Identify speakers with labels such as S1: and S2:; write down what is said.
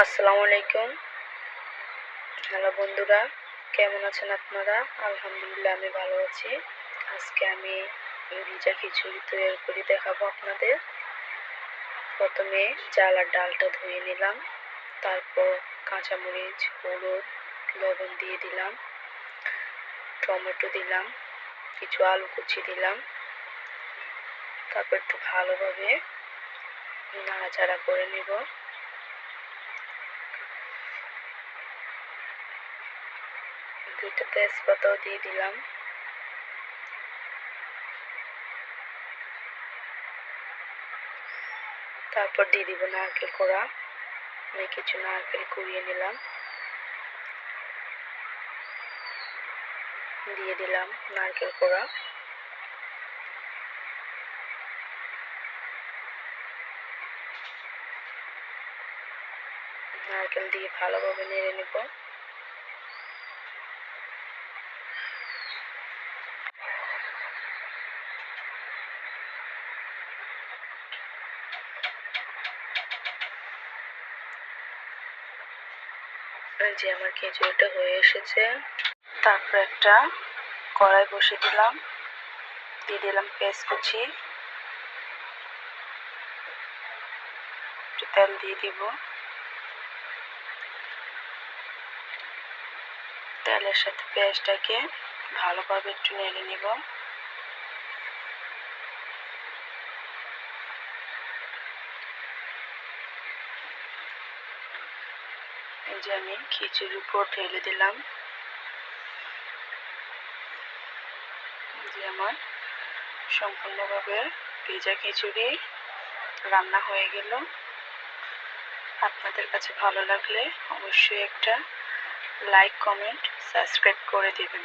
S1: আসসালামু আলাইকুম। হ্যালো বন্ধুরা, কেমন আছেন আপনারা? আলহামদুলিল্লাহ আমি ভালো আছি। আজকে আমি ভিজা খিচুড়ি তৈরি করে দেখাবো আপনাদের। প্রথমে চাল আর ডালটা ধুয়ে নিলাম, তারপর কাঁচামরিচ, হলুদ, লবণ দিয়ে দিলাম, টমেটো দিলাম, কিছু আলু কুচি দিলাম, তারপর একটু ভালোভাবে নাড়াচাড়া করে নেব। দুইটা তেজপাতাও দিয়ে দিলাম। তারপর দিয়ে দিব নারকেল কোড়া। আমি কিছু নারকেল কুড়িয়ে নিলাম, দিয়ে দিলাম নারকেল কোড়া। নারকেল দিয়ে ভালোভাবে নেড়ে নেব। যে আমার খিচুড়িটা হয়ে এসেছে, তারপর একটা কড়াই বসিয়ে দিলাম, দিয়ে দিলাম পেঁয়াজ কুচি, একটু তেল দিয়ে দিব। তেলের সাথে পেঁয়াজটাকে ভালোভাবে একটু নেড়ে নিব। এই যে আমি খিচুড়ির উপর ঢেলে দিলাম। যে আমার সম্পূর্ণভাবে ভেজা খিচুড়ি রান্না হয়ে গেল। আপনাদের কাছে ভালো লাগলে অবশ্যই একটা লাইক, কমেন্ট, সাবস্ক্রাইব করে দিবেন।